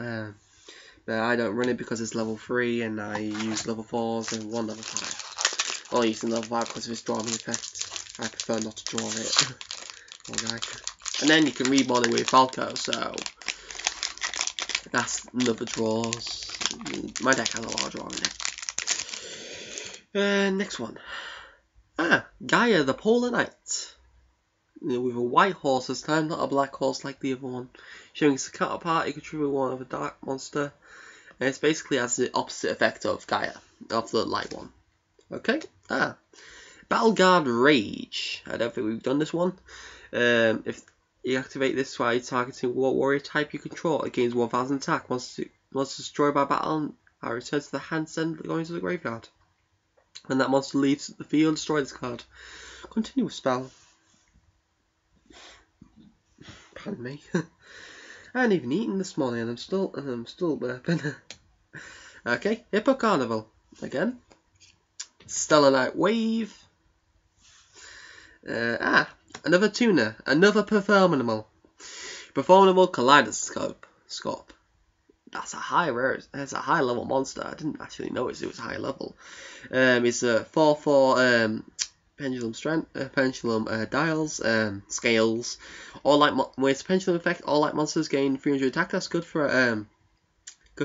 But I don't run it because it's level 3 and I use level 4s and one level 5. I'm using level 5 because of its drawing effect. I prefer not to draw it. Alright. And then you can reborn it with Falco, so that's another draws. My deck has a lot of drawing in it. Next one. Gaia the Polar Knight. With a white horse this time, not a black horse like the other one. Showing its counterpart, you contribute one of a dark monster. And it's basically has the opposite effect of Gaia, of the light one. Okay. Battleguard Rage. I don't think we've done this one. If you activate this while targeting what warrior type you control, it gains 1,000 attack. Once destroyed by battle, I return to the hand, send going to the graveyard. When that monster leaves the field, destroy this card. Continue with spell. Pardon me. I hadn't even eaten this morning and I'm still burping. Okay, Hippo Carnival again. Stellarknight Wave. Another tuner, another Performable Kaleidoscope. That's a high level monster. I didn't actually notice it was high level. It's a 4/4 pendulum strength, pendulum dials, scales. When it's a pendulum effect, all light monsters gain 300 attack. That's good for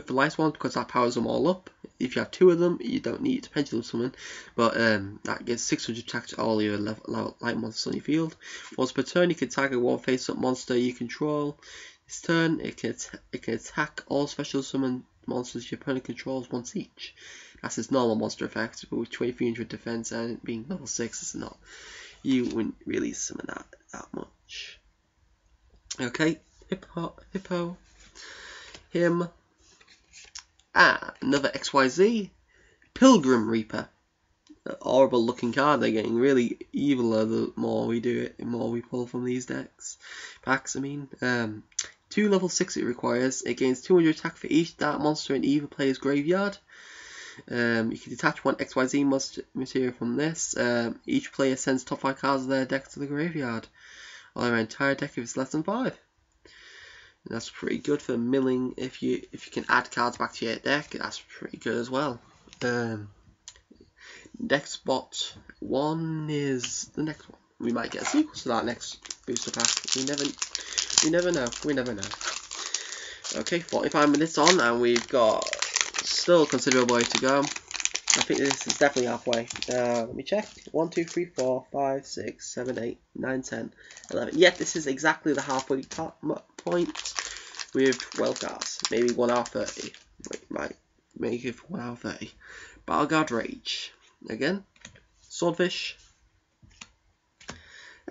light ones because that powers them all up. If you have 2 of them, you don't need to pendulum summon, but that gives 600 attack to all your light monsters on your field. Once per turn, you can target one face-up monster you control. This turn, it can attack all special summon monsters your opponent controls once each. That's its normal monster effect, but with 2300 defense and it being level 6, it's not. You wouldn't really summon that much. Okay, Hippo, him. Another XYZ, Pilgrim Reaper. A horrible looking card. They're getting really eviler the more we do it, the more we pull from these packs. 2 level 6 it requires. It gains 200 attack for each dark monster in either player's graveyard. You can detach one XYZ monster material from this. Each player sends top 5 cards of their deck to the graveyard. while our entire deck is less than 5. And that's pretty good for milling. If you can add cards back to your deck, that's pretty good as well. Next spot 1 is the next one. We might get a sequel to that next booster pack. We never know. Okay, 45 minutes on, and we've got still a considerable way to go. I think this is definitely halfway. Let me check. 1, 2, 3, 4, 5, 6, 7, 8, 9, 10, 11. Yeah, this is exactly the halfway point with 12 cards. Maybe 1 hour 30. Might make it for 1 hour 30. Battle Guard Rage. Again. Swordfish.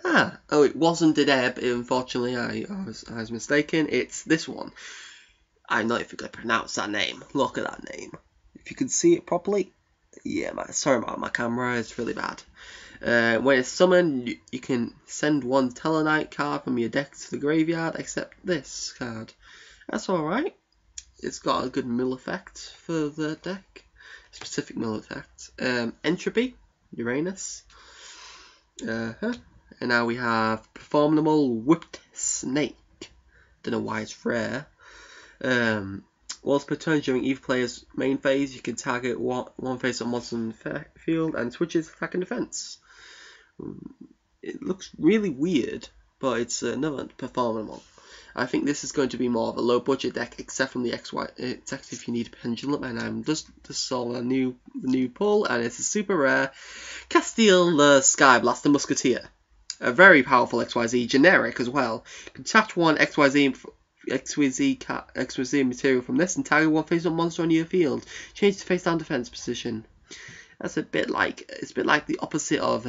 Oh, it wasn't Deneb. Unfortunately, I was mistaken. It's this one. I'm not even going to pronounce that name. Look at that name. If you can see it properly. Yeah, sorry about my camera. It's really bad. When it's summoned, you can send 1 Stellarknight card from your deck to the graveyard, except this card. That's alright. It's got a good mill effect for the deck. Specific mill effect. Entropy. Uranus. And now we have Performable Whipped Snake. Don't know why it's rare. Once per turn during each player's main phase, you can target one face-up monster on the field and switch its attack and defense. It looks really weird, but it's another performable. I think this is going to be more of a low-budget deck, except from the XY. Except if you need a pendulum, and I'm just saw a new pull, and it's a super rare Castel the Sky Blaster Musketeer. A very powerful XYZ generic as well. You can attach 1 XYZ material from this and target 1 face-up monster on your field. Change the face-down defense position. That's a bit like the opposite of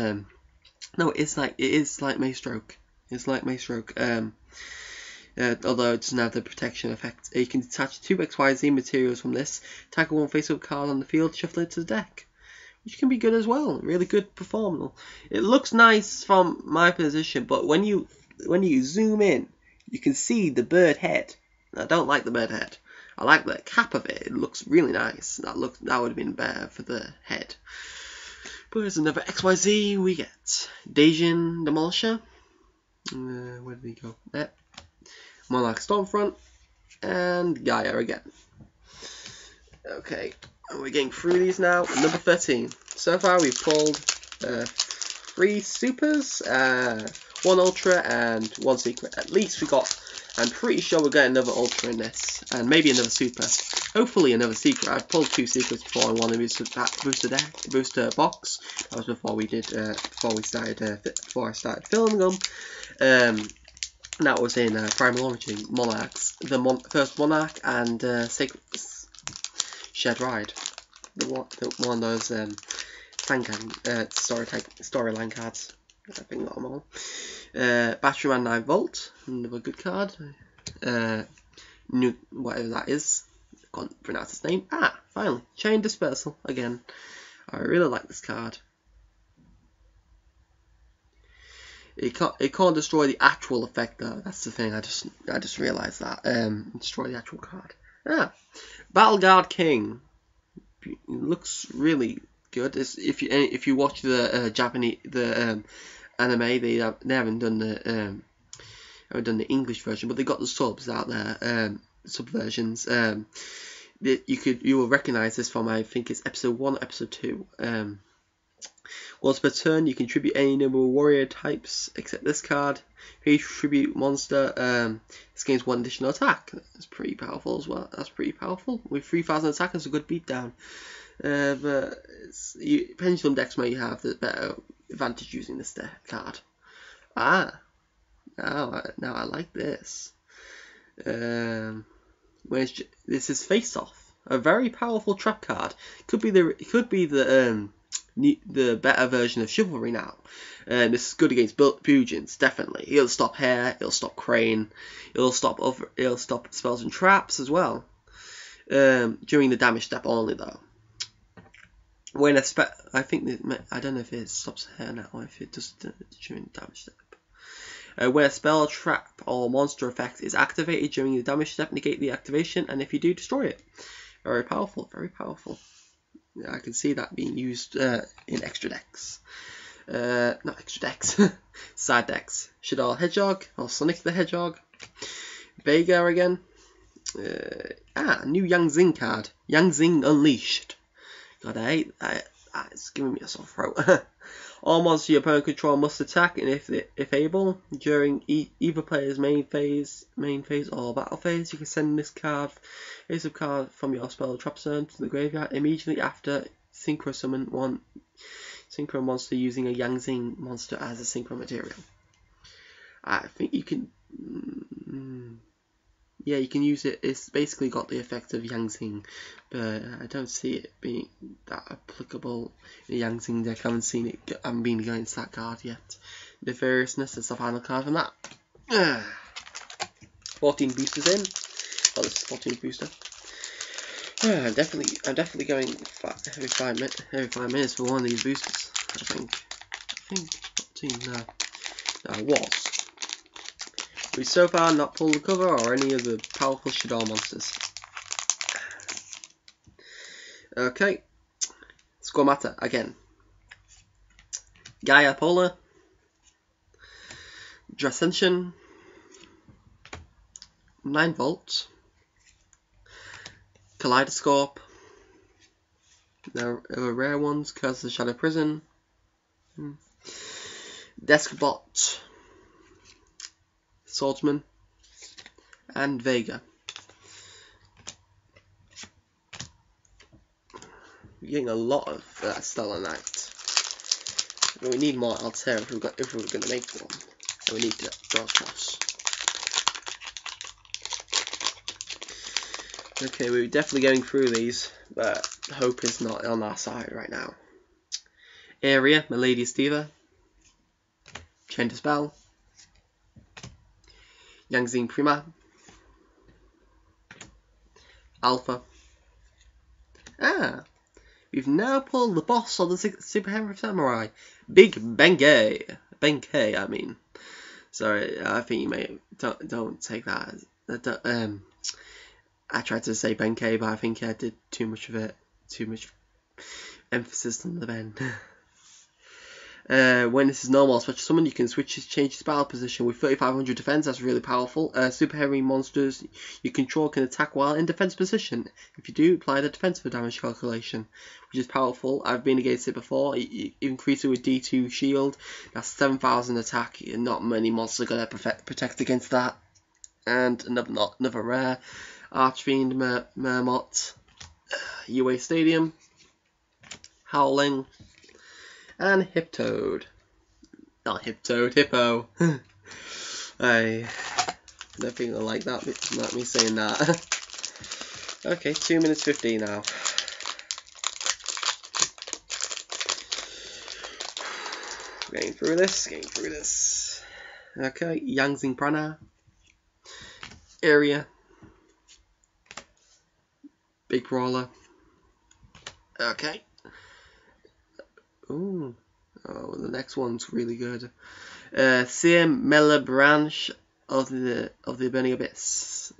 no, it is like Maystroke. It's like Maystroke. Although it doesn't have the protection effect. You can attach 2 XYZ materials from this, target 1 face-up card on the field, shuffle it to the deck, which can be good as well. Really good performance. It looks nice from my position, but when you zoom in, you can see the bird head. I don't like the bird head. I like the cap of it. It looks really nice. That would have been better for the head. But there's another XYZ we get. Dajin Demolisher. Where did he go? There. Monarch Stormfront. And Gaia again. Okay. And we're getting through these now. Number 13. So far we've pulled 3 supers, 1 ultra, and 1 secret. At least we got. I'm pretty sure we'll get another ultra in this, and maybe another super. Hopefully another secret. I've pulled 2 secrets before in one of these booster box. That was before we did before I started filming them. That was in Primal Origin Monarchs, the first Monarch and Sacred Shed Ride. One of those storyline cards. I think got them all. Batteryman 9 Volt, another good card. Whatever that is, I can't pronounce its name. Finally, Chain Dispersal again. I really like this card. It can't destroy the actual effect though. That's the thing. I just realised that. Destroy the actual card. Battle Guard King. It looks really good. If you watch the Japanese anime, they haven't done the English version, but they got the subs out there, sub versions. You will recognise this from, I think it's episode 1 or episode 2. Once per turn, you can tribute any number of warrior types except this card. If you tribute monster, this gains 1 additional attack. That's pretty powerful as well. That's pretty powerful. With 3,000 attack, it's a good beatdown. But pendulum decks may have the better advantage using this card. Now I like this. This is Face Off, a very powerful trap card. Could be the better version of Chivalry now. This is good against Fusions, definitely. It'll stop Hair, it'll stop Crane, it'll stop spells and traps as well. During the damage step only though. When I don't know if it stops Hair now or if it does during the damage step. When a spell, trap, or monster effect is activated during the damage step, negate the activation, and if you do, destroy it. Very powerful, very powerful. I can see that being used in extra decks. not extra decks, side decks. Shaddoll Hedgehog, or Sonic the Hedgehog. Vega again. New Yang Zing card. Yang Zing Unleashed. God, I hate that. It's giving me a sore throat. All monsters your opponent control must attack, and if able, during either player's main phase or battle phase, you can send this card from your spell or trap zone to the graveyard immediately after synchro summon one synchro monster using a Yang Zing monster as a synchro material. I think you can. Yeah, you can use it. It's basically got the effect of Yang Zing, but I don't see it being that applicable in the Yang Zing deck. I haven't seen it. I haven't been against that card yet. Nefariousness is the final card from that. 14 boosters in. Oh, this is 14 booster. I'm definitely going every 5 minutes for one of these boosters. I think 14. No, I was. We've so far not pulled the cover or any of the powerful Shaddoll monsters. Okay, score matter again. Gaia Polar, Drascension, 9 Volt, Kaleidoscope. There are rare ones, Curse of the Shadow Prison, Deskbot, Swordsman, and Vega. We're getting a lot of Stellarknights. But we need more Altair if we're going to make one. So we need to draw across. Okay, we're definitely going through these, but hope is not on our side right now. Area, Milady Steva, Chain to Spell, Yang Zing Prima, Alpha. We've now pulled the boss of the Super Henry Samurai, Big Benkei. Benkei, I mean. Sorry, I think you may don't take that as I tried to say Benkei, but I think I did too much of it, too much emphasis on the Ben. When this is normal special summon, you can change your spell position with 3500 defense. That's really powerful. Super heavy monsters you control can attack while in defense position. If you do, apply the defensive damage calculation, which is powerful. I've been against it before. You increase it with D2 shield. That's 7000 attack. Not many monsters are gonna protect against that. And another rare, Archfiend Mermot, UA Stadium, Howling, and Hiptoad. Not Hiptoad, Hippo. I don't think I like that. Not me saying that. Okay, 2 minutes 15 now. Getting through this. Okay, Yang Zing Prana, Area, Big Brawler. Okay. Ooh. Oh, the next one's really good. CM Mela Branch of the Burning Abyss.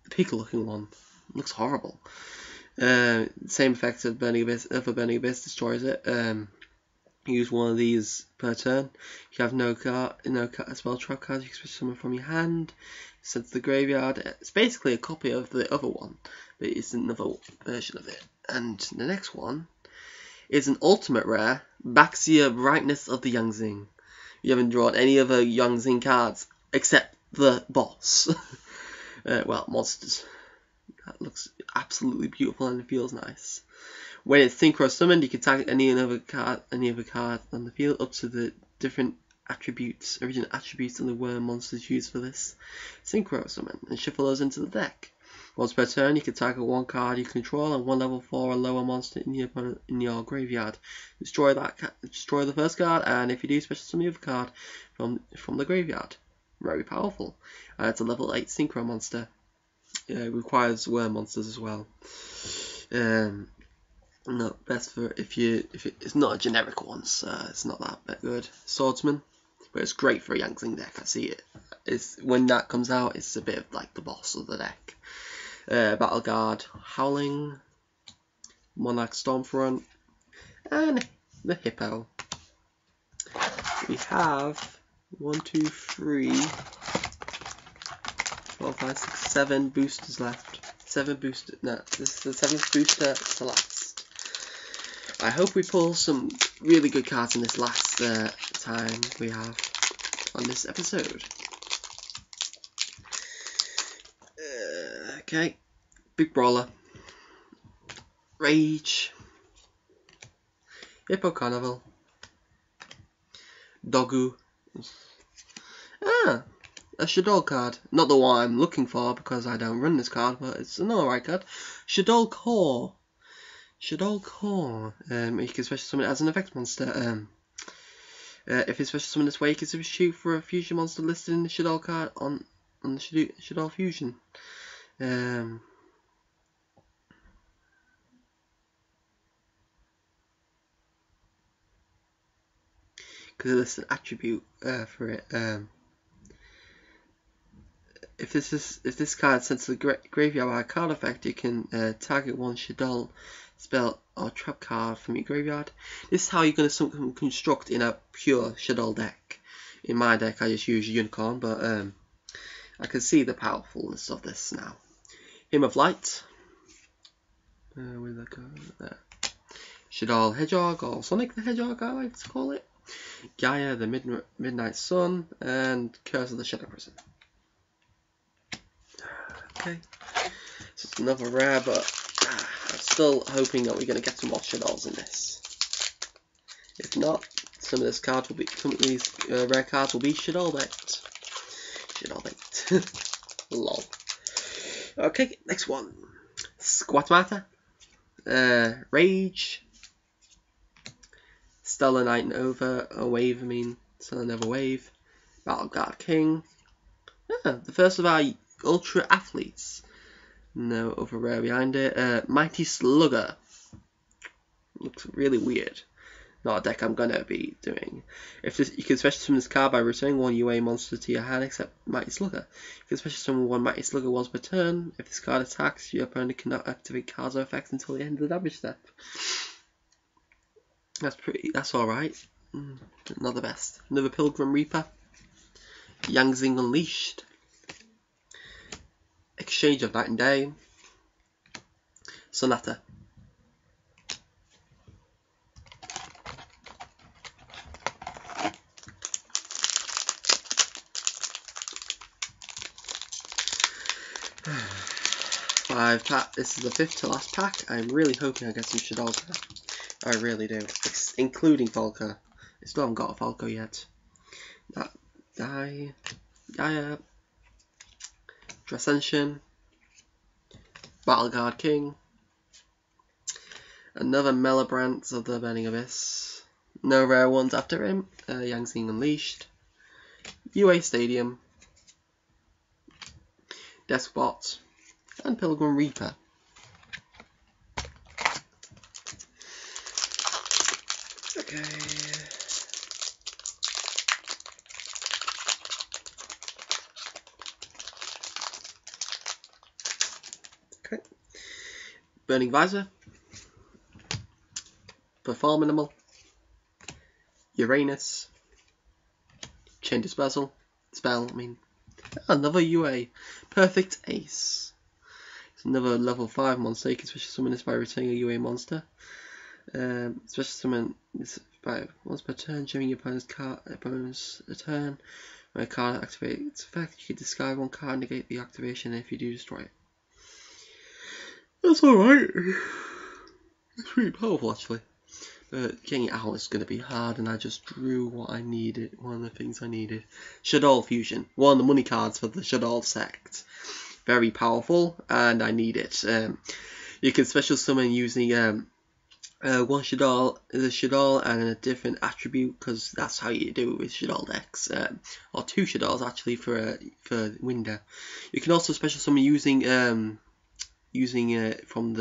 The pig looking one. Looks horrible. Same effect of Burning Abyss. If a Burning Abyss destroys it, use one of these per turn. If you have no spell trap cards, you can switch someone from your hand. Send to the graveyard. It's basically a copy of the other one, but it's another version of it. And the next one is an ultimate rare, Baxia Brightness of the Yang Zing. You haven't drawn any other Yang Zing cards except the boss. Well, monsters. That looks absolutely beautiful and it feels nice. When it's synchro summoned, you can tag any other card on the field up to the different original attributes of the worm monsters used for this synchro summon, and shuffle those into the deck. Once per turn, you can target one card you control and one level 4 or lower monster in your graveyard. Destroy the first card, and if you do, special summon the other card from the graveyard. Very powerful. It's a level 8 synchro monster. It requires worm monsters as well. Not best for it's not a generic one, so it's not that good. Swordsman, but it's great for a Yang Zing deck. I see it. When that comes out, it's a bit of like the boss of the deck. Battle Guard, Howling, Monarch Stormfront, and the Hippo. we have 1, 2, 3, 4, 5, 6, 7 boosters left. 7 boosters. No, this is the 7th booster to last. I hope we pull some really good cards in this last time we have on this episode. Okay, Big Brawler, Rage, Hippo Carnival, Dogu. A Shaddoll card. Not the one I'm looking for because I don't run this card, but it's an alright card. Shaddoll Core. Shaddoll Core. You can special summon it as an effect monster. If it's special summoned this way, you can substitute for a fusion monster listed in the Shaddoll card on the Shaddoll Fusion. Because it lists an attribute for it. If this card sent to the graveyard by a card effect, you can target one Shaddol spell or trap card from your graveyard. This is how you're going to construct in a pure Shaddol deck. In my deck, I just use Unicorn, but I can see the powerfulness of this now. Hymn of Light. Where'd that go? There. Shaddoll Hedgehog, or Sonic the Hedgehog, I like to call it. Gaia the Midnight Sun, and Curse of the Shadow Prison. Okay, so it's another rare, but I'm still hoping that we're going to get some more Shaddolls in this. If not, some of these rare cards will be Shaddoll bait. Shaddoll bait. Lol. Okay, next one. Squatmata, Rage, Stellarknight Nova, Stellar Nova Wave, Battleguard King. The first of our Ultra Athletes. No other rare behind it. Mighty Slugger. Looks really weird. Not a deck I'm gonna be doing. You can special summon this card by returning one UA monster to your hand except Mighty Slugger. You can special summon one Mighty Slugger once per turn. If this card attacks, your opponent cannot activate cards or effects until the end of the damage step. That's alright. Not the best. Another Pilgrim Reaper. Yang Zing Unleashed. Exchange of Night and Day. Sonata. This is the 5th to last pack. I'm really hoping I get some Shaddolls. I really do. Including Falco. I still haven't got a Falco yet. Gaia. Ascension. Battleguard King. Another Melibrant of the Burning Abyss. No rare ones after him. Yang Zing Unleashed. UA Stadium. Despot. And Pilgrim Reaper. Okay. Okay. Burning Visor. Perform Animal. Uranus. Chain Dispersal. Another UA. Perfect Ace. It's another level 5 monster. You can special summon this by returning a UA monster. Special summon this by once per turn during your opponent's turn. When a card activates its effect, you can discard one card and negate the activation if you do destroy it. That's alright. It's pretty powerful actually. But getting it out is going to be hard, and I just drew what I needed, one of the things I needed. Shaddoll Fusion, one of the money cards for the Shaddoll sect. Very powerful, and I need it. You can special summon using one Shaddoll, and a different attribute, because that's how you do it with Shaddoll decks. Or 2 Shaddolls actually for window. You can also special summon using from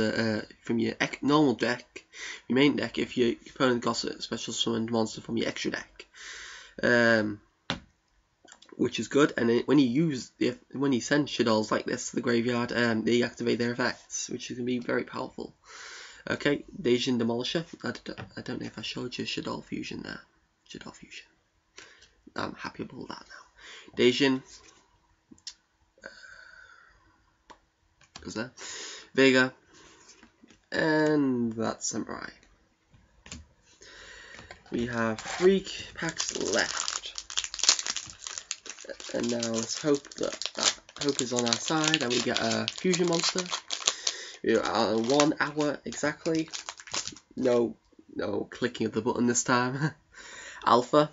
your normal deck, your main deck, if your opponent got a special summoned monster from your extra deck, which is good. And when you send Shaddolls like this to the graveyard, they activate their effects, which is going to be very powerful. Okay, Dejin Demolisher. I don't know if I showed you Shaddoll Fusion there. Shaddoll Fusion. I'm happy to pull that now. Daijin. Goes there. Vega. And that's Samurai. We have 3 packs left. And now let's hope that hope is on our side and we get a fusion monster. We are 1 hour exactly. No clicking of the button this time. Alpha.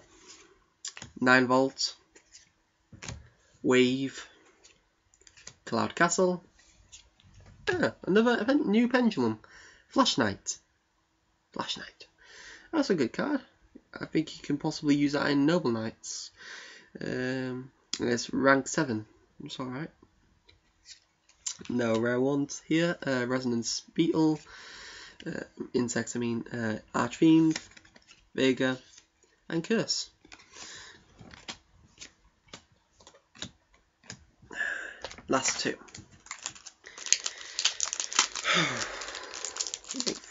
9 volt. Wave. Cloud Castle. Another new pendulum. Flash Knight. That's a good card. I think you can possibly use that in Noble Knights. It's rank 7. It's alright. No rare ones here. Resonance Beetle. Insects, I mean. Archfiend. Vega. And Curse. Last 2.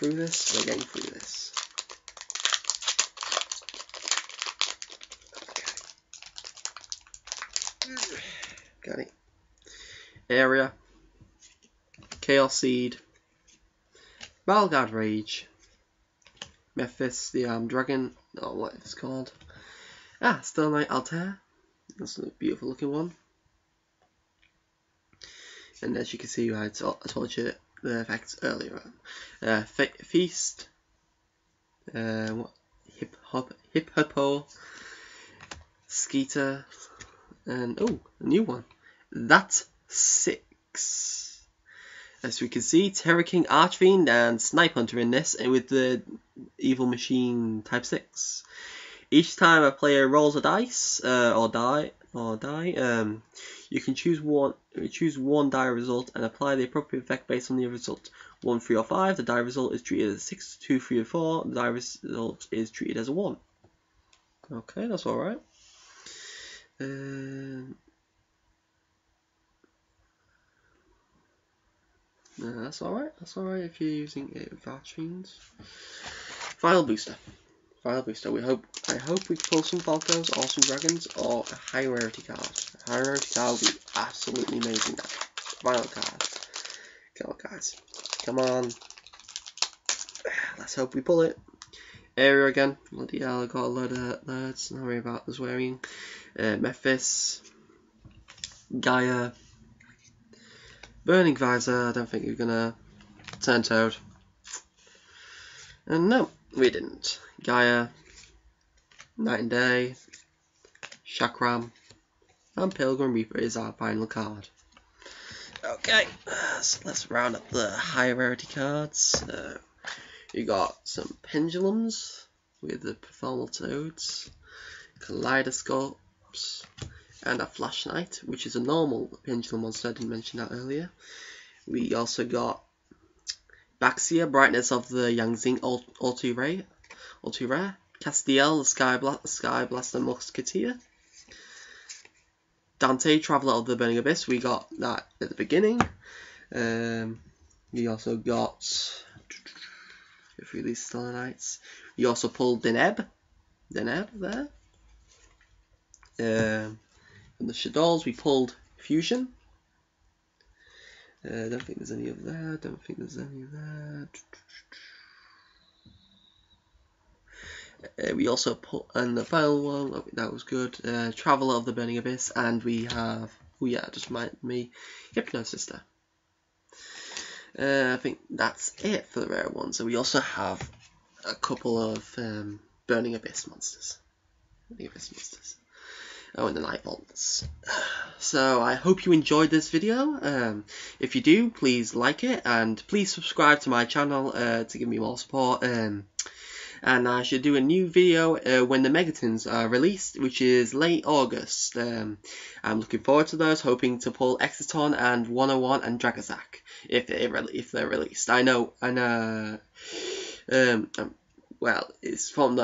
We're getting through this. Okay. Got it. Area. Chaos Seed. Valguard Rage. Memphis, the Armed Dragon. Oh, what it's called. Stellarknight Altair. That's a beautiful looking one. And as you can see, I told you the effects earlier on. Feast. Hip Hippo. Skeeter. And a new one. That's 6. As we can see, Terror King, Archfiend, and Snipe Hunter in this, with the Evil Machine Type 6. Each time a player rolls a dice or die, you can choose one die result and apply the appropriate effect based on the result. 1, 3, or 5. The die result is treated as a 6. 2, 3, or 4. The die result is treated as a 1. Okay, that's all right. That's alright. That's alright if you're using it with Archfiends. Final booster. I hope we pull some Falcos or some Dragons or a high rarity card. A high rarity card would be absolutely amazing. That final card. Come on, guys. Come on. Let's hope we pull it. Area again. Bloody hell, I got a load of alerts. Don't worry about the swearing. Memphis. Gaia. Burning Visor. I don't think you're gonna turn Toad. And no, we didn't. Gaia. Night and Day. Chakram. And Pilgrim Reaper is our final card. Okay, so let's round up the high rarity cards. You got some pendulums with the Performal Toads, kaleidoscopes, and a Flash Knight, which is a normal pendulum monster. I didn't mention that earlier. We also got Baxia, Brightness of the Yang Zing, all too rare. Castel, the Sky Blaster Musketeer. Dante, Traveller of the Burning Abyss. We got that at the beginning. We also got these Stellarknights. We also pulled Deneb there. From the Shaddolls, we pulled Fusion. Don't think there's any of that. We also put, and the final one, that was good, Traveller of the Burning Abyss, and we have, just reminded me, Hypnosis there. I think that's it for the rare ones. So we also have a couple of Burning Abyss monsters. Oh, and the Night Vaults. So I hope you enjoyed this video. If you do, please like it, and please subscribe to my channel to give me more support. And I should do a new video when the Megatons are released, which is late August. I'm looking forward to those, hoping to pull Exciton and 101 and Dragazak if they're released. I know, and well, it's from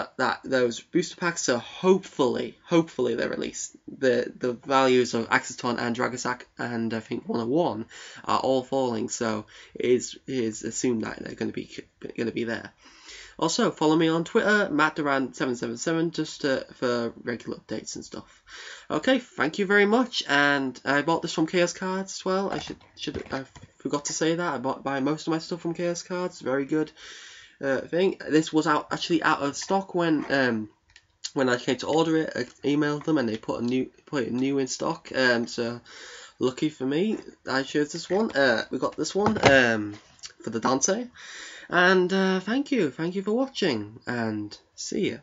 those booster packs. So hopefully they're released. The values of Axaton and Dragosack and I think 101 are all falling. So it is assumed that they're going to be there. Also, follow me on Twitter, MattDurant777, just for regular updates and stuff. Okay, thank you very much. And I bought this from Chaos Cards as well. I forgot to say that. I buy most of my stuff from Chaos Cards. Very good thing. This was actually out of stock when I came to order it. I emailed them and they put it new in stock. So lucky for me, I chose this one. We got this one for the Dante. And thank you for watching, and see you.